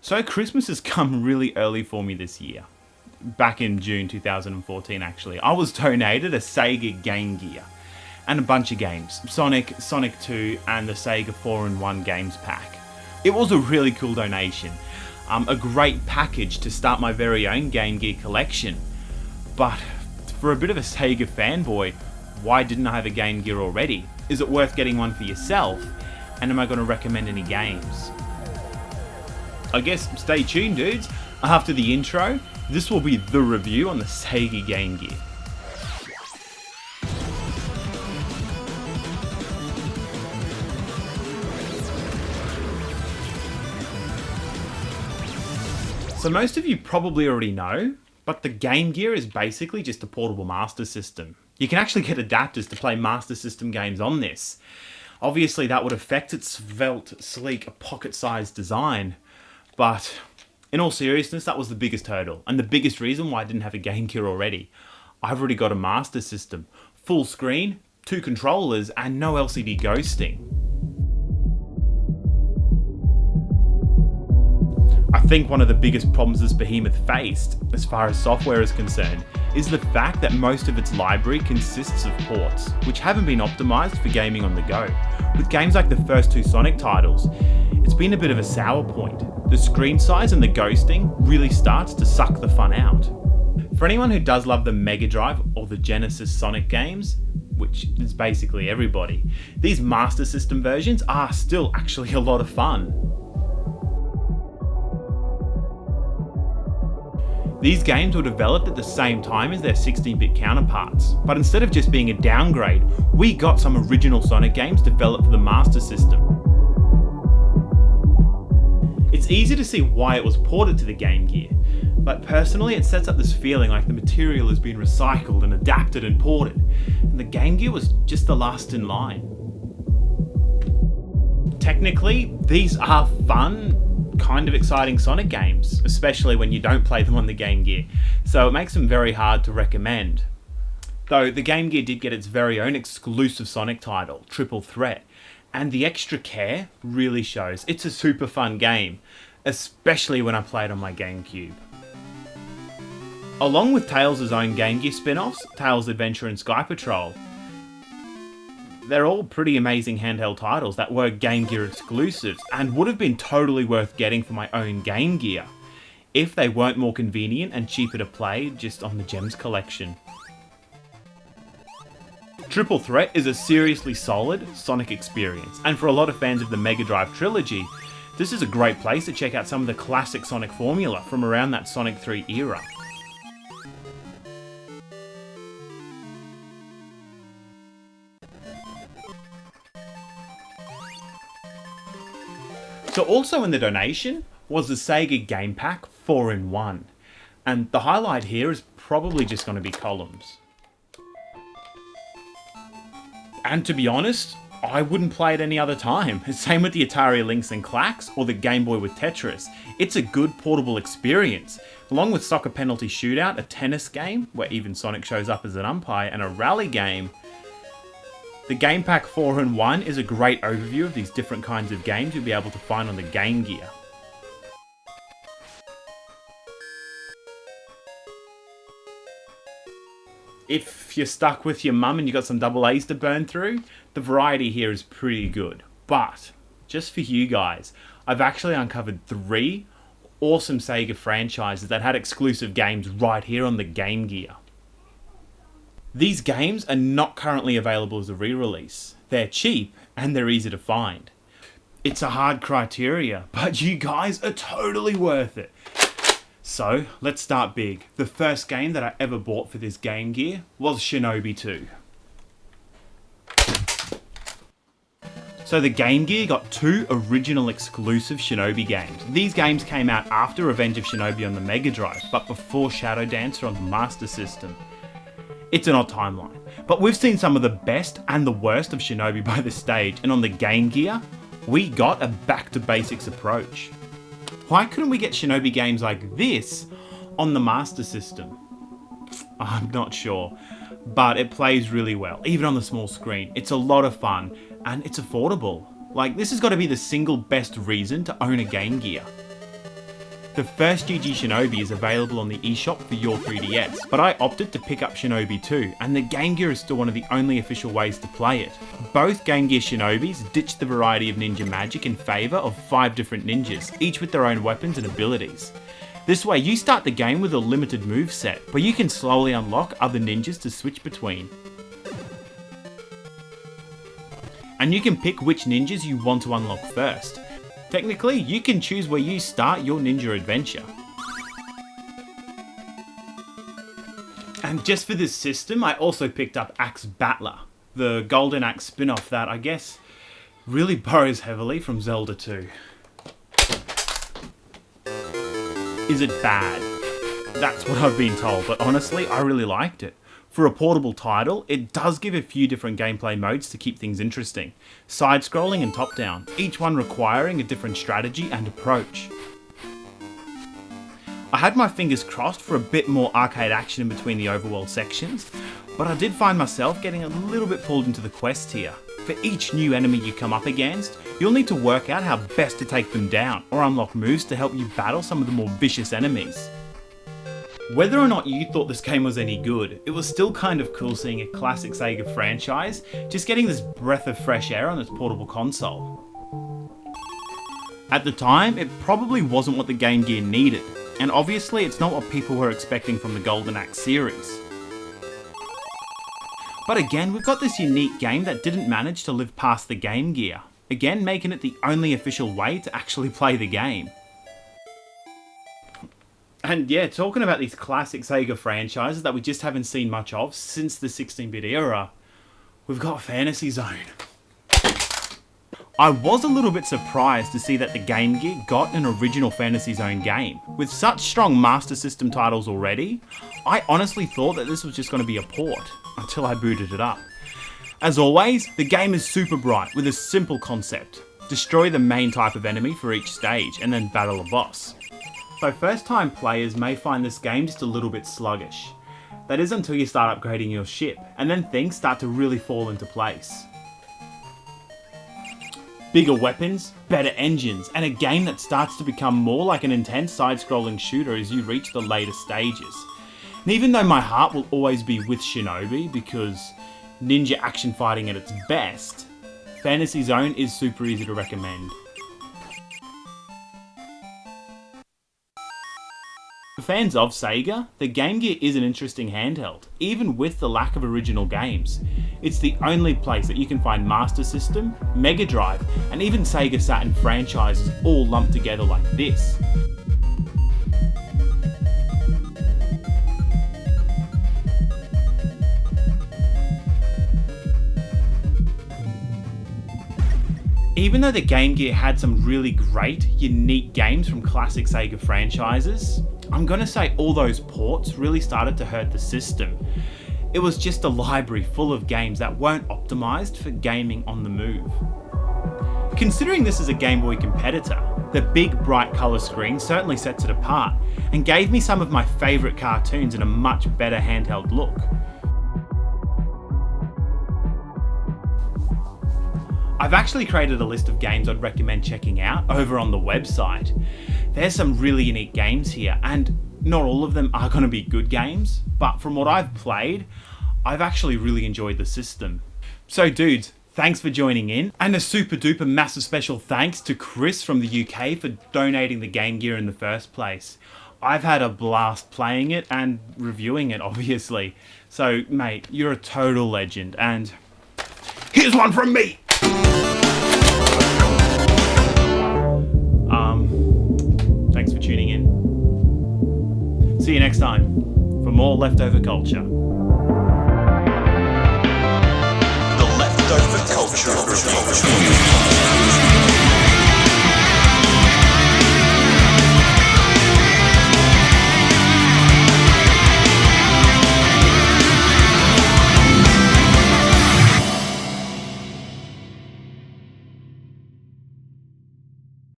So Christmas has come really early for me this year. Back in June 2014 actually. I was donated a Sega Game Gear and a bunch of games. Sonic, Sonic 2 and the Sega 4-in-1 games pack. It was a really cool donation. A great package to start my very own Game Gear collection. But for a bit of a Sega fanboy, why didn't I have a Game Gear already? Is it worth getting one for yourself? And am I going to recommend any games? I guess stay tuned, dudes. After the intro, this will be the review on the Sega Game Gear. So most of you probably already know, but the Game Gear is basically just a portable Master System. You can actually get adapters to play Master System games on this. Obviously that would affect its svelte, sleek, pocket-sized design. But in all seriousness, that was the biggest hurdle, and the biggest reason why I didn't have a Game Gear already. I've already got a Master System, full screen, 2 controllers, and no LCD ghosting. I think one of the biggest problems this behemoth faced, as far as software is concerned, is the fact that most of its library consists of ports, which haven't been optimized for gaming on the go. With games like the first 2 Sonic titles, it's been a bit of a sour point. The screen size and the ghosting really starts to suck the fun out. For anyone who does love the Mega Drive or the Genesis Sonic games, which is basically everybody, these Master System versions are still actually a lot of fun. These games were developed at the same time as their 16-bit counterparts, but instead of just being a downgrade, we got some original Sonic games developed for the Master System. It's easy to see why it was ported to the Game Gear, but personally it sets up this feeling like the material has been recycled and adapted and ported, and the Game Gear was just the last in line. Technically, these are fun, kind of exciting Sonic games, especially when you don't play them on the Game Gear, so it makes them very hard to recommend. Though the Game Gear did get its very own exclusive Sonic title, Triple Threat, and the extra care really shows. It's a super fun game, especially when I play it on my GameCube. Along with Tails' own Game Gear spin-offs, Tails Adventure and Sky Patrol, they're all pretty amazing handheld titles that were Game Gear exclusives and would have been totally worth getting for my own Game Gear if they weren't more convenient and cheaper to play just on the Gems collection. Triple Threat is a seriously solid Sonic experience, and for a lot of fans of the Mega Drive trilogy, this is a great place to check out some of the classic Sonic formula from around that Sonic 3 era. So also in the donation was the Sega Game Pack 4-in-1, and the highlight here is probably just going to be columns. And to be honest, I wouldn't play it any other time. Same with the Atari Lynx and Clacks or the Game Boy with Tetris. It's a good portable experience. Along with Soccer Penalty Shootout, a tennis game where even Sonic shows up as an umpire, and a rally game, the Game Pack 4-in-1 is a great overview of these different kinds of games you'll be able to find on the Game Gear. If you're stuck with your mum and you got some double A's to burn through, the variety here is pretty good. But, just for you guys, I've actually uncovered 3 awesome Sega franchises that had exclusive games right here on the Game Gear. These games are not currently available as a re-release. They're cheap and they're easy to find. It's a hard criteria, but you guys are totally worth it. So, let's start big. The first game that I ever bought for this Game Gear was Shinobi 2. So the Game Gear got 2 original exclusive Shinobi games. These games came out after Revenge of Shinobi on the Mega Drive, but before Shadow Dancer on the Master System. It's an odd timeline, but we've seen some of the best and the worst of Shinobi by this stage, and on the Game Gear, we got a back-to-basics approach. Why couldn't we get Shinobi games like this on the Master System? I'm not sure, but it plays really well, even on the small screen. It's a lot of fun, and it's affordable. Like, this has got to be the single best reason to own a Game Gear. The first GG Shinobi is available on the eShop for your 3DS, but I opted to pick up Shinobi 2, and the Game Gear is still one of the only official ways to play it. Both Game Gear Shinobis ditched the variety of ninja magic in favour of 5 different ninjas, each with their own weapons and abilities. This way you start the game with a limited moveset, but you can slowly unlock other ninjas to switch between. And you can pick which ninjas you want to unlock first. Technically, you can choose where you start your ninja adventure. And just for this system, I also picked up Axe Battler, the Golden Axe spin-off that, I guess, really borrows heavily from Zelda 2. Is it bad? That's what I've been told, but honestly, I really liked it. For a portable title, it does give a few different gameplay modes to keep things interesting. Side-scrolling and top-down, each one requiring a different strategy and approach. I had my fingers crossed for a bit more arcade action in between the overworld sections, but I did find myself getting a little bit pulled into the quest here. For each new enemy you come up against, you'll need to work out how best to take them down, or unlock moves to help you battle some of the more vicious enemies. Whether or not you thought this game was any good, it was still kind of cool seeing a classic Sega franchise just getting this breath of fresh air on its portable console. At the time, it probably wasn't what the Game Gear needed, and obviously it's not what people were expecting from the Golden Axe series. But again, we've got this unique game that didn't manage to live past the Game Gear, again making it the only official way to actually play the game. And yeah, talking about these classic Sega franchises that we just haven't seen much of since the 16-bit era, we've got Fantasy Zone. I was a little bit surprised to see that the Game Gear got an original Fantasy Zone game. With such strong Master System titles already, I honestly thought that this was just going to be a port, until I booted it up. As always, the game is super bright with a simple concept. Destroy the main type of enemy for each stage, and then battle a boss. So first time players may find this game just a little bit sluggish. That is until you start upgrading your ship, and then things start to really fall into place. Bigger weapons, better engines, and a game that starts to become more like an intense side-scrolling shooter as you reach the later stages. And even though my heart will always be with Shinobi because ninja action fighting at its best, Fantasy Zone is super easy to recommend. For fans of Sega, the Game Gear is an interesting handheld, even with the lack of original games. It's the only place that you can find Master System, Mega Drive, and even Sega Saturn franchises all lumped together like this. Even though the Game Gear had some really great, unique games from classic Sega franchises, I'm gonna say all those ports really started to hurt the system. It was just a library full of games that weren't optimised for gaming on the move. Considering this is a Game Boy competitor, the big bright colour screen certainly sets it apart and gave me some of my favourite cartoons in a much better handheld look. I've actually created a list of games I'd recommend checking out over on the website. There's some really unique games here, and not all of them are going to be good games, but from what I've played, I've actually really enjoyed the system. So dudes, thanks for joining in, and a super duper massive special thanks to Chris from the UK for donating the Game Gear in the first place. I've had a blast playing it and reviewing it, obviously. So mate, you're a total legend, and here's one from me! Thanks for tuning in. See you next time for more Leftover Culture. The Leftover Culture Review.